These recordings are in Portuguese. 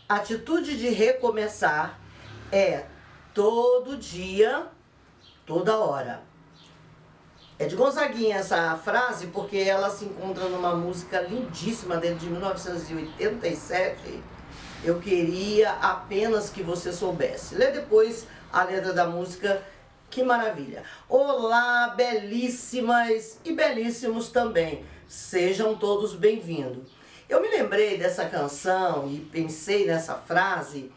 A atitude de recomeçar é todo dia, toda hora. É de Gonzaguinha essa frase, porque ela se encontra numa música lindíssima dele de 1987. Eu queria apenas que você soubesse. Lê depois a letra da música, que maravilha. Olá, belíssimas e belíssimos também. Sejam todos bem-vindos. Eu me lembrei dessa canção e pensei nessa frase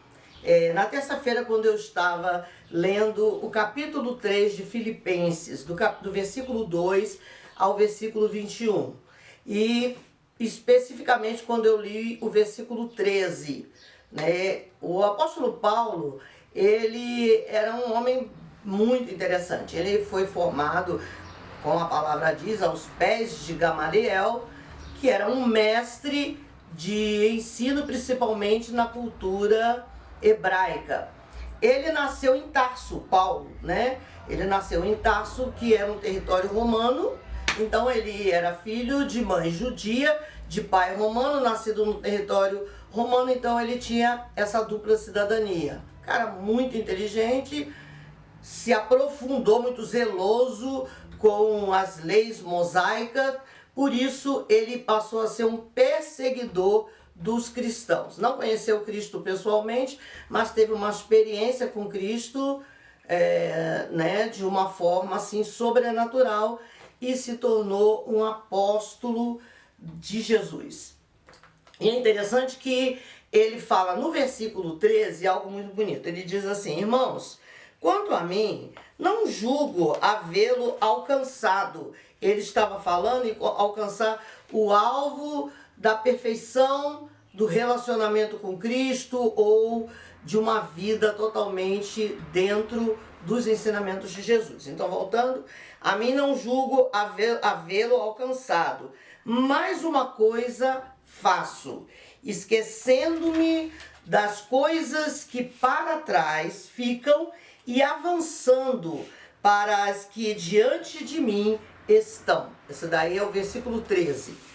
na terça-feira, quando eu estava lendo o capítulo 3 de Filipenses, do versículo 2 ao versículo 21. E especificamente quando eu li o versículo 13. Né? O apóstolo Paulo, ele era um homem muito interessante. Ele foi formado, como a palavra diz, aos pés de Gamaliel, que era um mestre de ensino, principalmente na cultura hebraica. Ele nasceu em Tarso, Paulo, né? Ele nasceu em Tarso, que era um território romano. Então ele era filho de mãe judia, de pai romano, nascido no território romano. Então ele tinha essa dupla cidadania. Cara muito inteligente, se aprofundou, muito zeloso com as leis mosaicas. Por isso ele passou a ser um perseguidor dos cristãos. Não conheceu Cristo pessoalmente, mas teve uma experiência com Cristo né, de uma forma assim sobrenatural e se tornou um apóstolo de Jesus. E é interessante que ele fala no versículo 13 algo muito bonito. Ele diz assim: irmãos, quanto a mim, não julgo havê-lo alcançado. Ele estava falando em alcançar o alvo da perfeição do relacionamento com Cristo ou de uma vida totalmente dentro dos ensinamentos de Jesus. Então, voltando, a mim não julgo havê-lo alcançado, mas uma coisa faço, esquecendo-me das coisas que para trás ficam e avançando para as que diante de mim estão. Esse daí é o versículo 13.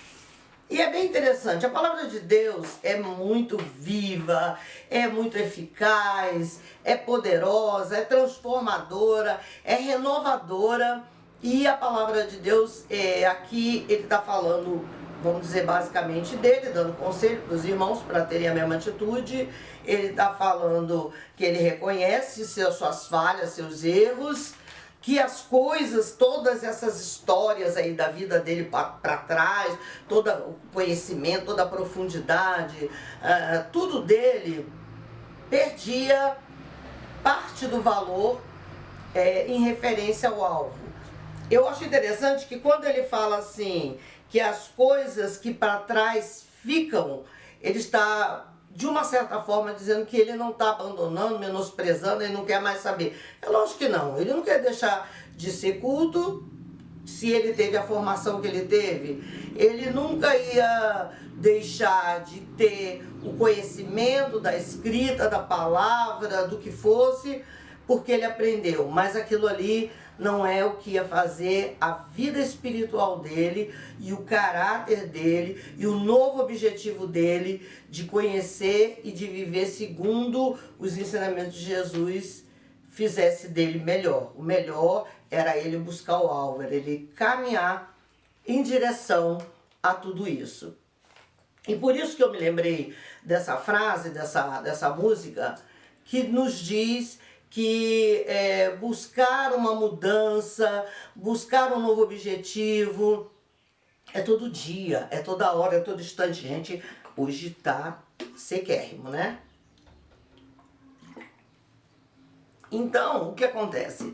E é bem interessante, a palavra de Deus é muito viva, é muito eficaz, é poderosa, é transformadora, é renovadora. E a palavra de Deus, aqui ele está falando, vamos dizer basicamente dele, dando conselho para os irmãos para terem a mesma atitude. Ele está falando que ele reconhece suas falhas, seus erros, que as coisas, todas essas histórias aí da vida dele para trás, todo o conhecimento, toda a profundidade, tudo dele perdia parte do valor em referência ao alvo. Eu acho interessante que quando ele fala assim, que as coisas que para trás ficam, ele está de uma certa forma dizendo que ele não está abandonando, menosprezando, ele não quer mais saber. É lógico que não, ele não quer deixar de ser culto. Se ele teve a formação que ele teve, ele nunca ia deixar de ter o conhecimento da escrita, da palavra, do que fosse, porque ele aprendeu. Mas aquilo ali não é o que ia fazer a vida espiritual dele e o caráter dele e o novo objetivo dele de conhecer e de viver segundo os ensinamentos de Jesus fizesse dele melhor. O melhor era ele buscar o alvo, era ele caminhar em direção a tudo isso. E por isso que eu me lembrei dessa frase, dessa música, que nos diz que buscar uma mudança, buscar um novo objetivo, é todo dia, é toda hora, é todo instante. Gente, hoje tá sequérrimo, né? Então, o que acontece?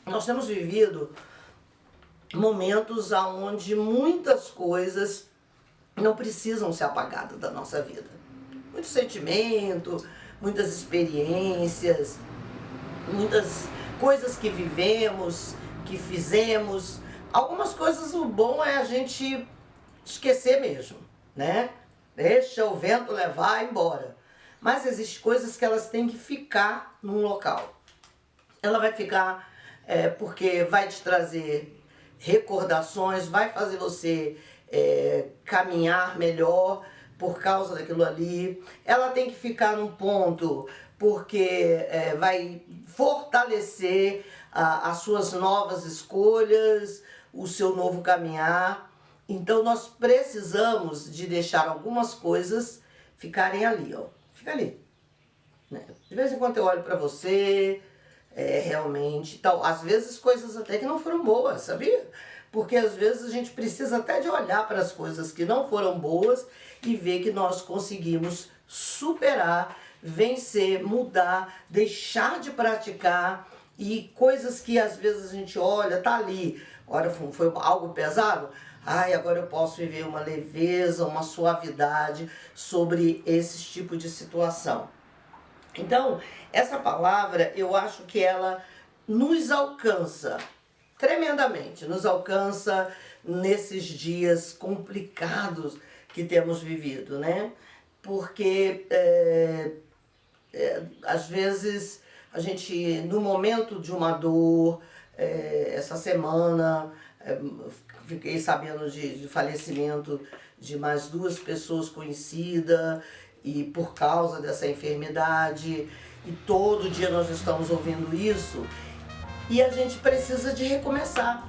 Nós temos vivido momentos onde muitas coisas não precisam ser apagadas da nossa vida. Muito sentimento, muitas experiências, muitas coisas que vivemos, que fizemos. Algumas coisas, o bom é a gente esquecer mesmo, né? Deixa o vento levar embora. Mas existem coisas que elas têm que ficar num local. Ela vai ficar porque vai te trazer recordações, vai fazer você caminhar melhor, por causa daquilo ali. Ela tem que ficar num ponto porque vai fortalecer as suas novas escolhas, o seu novo caminhar. Então nós precisamos de deixar algumas coisas ficarem ali, ó. Fica ali. Né? De vez em quando eu olho para você, realmente, tal. Às vezes coisas até que não foram boas, sabia? Porque às vezes a gente precisa até de olhar para as coisas que não foram boas e ver que nós conseguimos superar, vencer, mudar, deixar de praticar, e coisas que às vezes a gente olha, tá ali, agora foi algo pesado, ai, agora eu posso viver uma leveza, uma suavidade sobre esse tipo de situação. Então, essa palavra, eu acho que ela nos alcança tremendamente, nos alcança nesses dias complicados que temos vivido, né? Porque às vezes a gente, no momento de uma dor, essa semana fiquei sabendo de falecimento de mais 2 pessoas conhecidas, e por causa dessa enfermidade, e todo dia nós estamos ouvindo isso, e a gente precisa de recomeçar.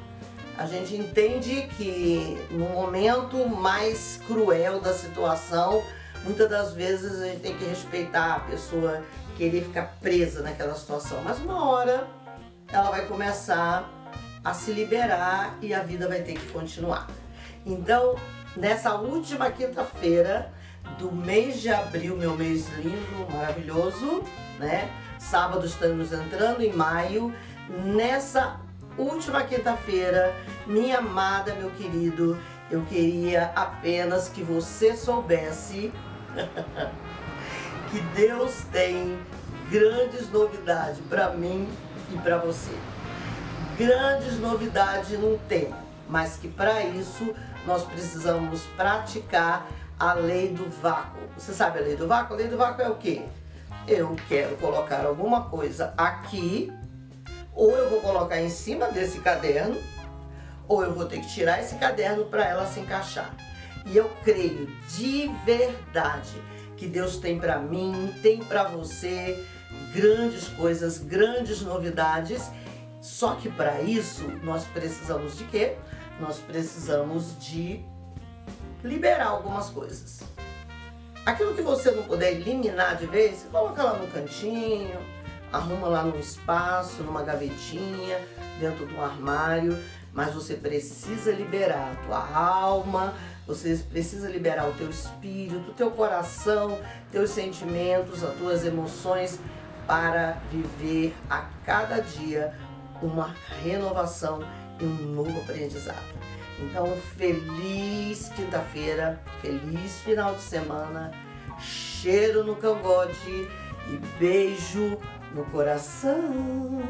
A gente entende que no momento mais cruel da situação, muitas das vezes a gente tem que respeitar a pessoa, querer ficar presa naquela situação, mas uma hora ela vai começar a se liberar e a vida vai ter que continuar. Então, nessa última quinta-feira do mês de abril, meu mês lindo, maravilhoso, né? Sábado estamos entrando em maio. Nessa última quinta-feira, minha amada, meu querido, eu queria apenas que você soubesse que Deus tem grandes novidades para mim e para você. Grandes novidades não tem, mas que para isso nós precisamos praticar a lei do vácuo. Você sabe a lei do vácuo? A lei do vácuo é o quê? Eu quero colocar alguma coisa aqui, ou eu vou colocar em cima desse caderno, ou eu vou ter que tirar esse caderno para ela se encaixar. E eu creio de verdade que Deus tem para mim, tem para você grandes coisas, grandes novidades. Só que para isso nós precisamos de quê? Nós precisamos de liberar algumas coisas. Aquilo que você não puder eliminar de vez, você coloca lá no cantinho, arruma lá num espaço, numa gavetinha, dentro de um armário, mas você precisa liberar a tua alma, você precisa liberar o teu espírito, o teu coração, teus sentimentos, as tuas emoções, para viver a cada dia uma renovação e um novo aprendizado. Então, feliz quinta-feira, feliz final de semana, cheiro no cangote e beijo no coração.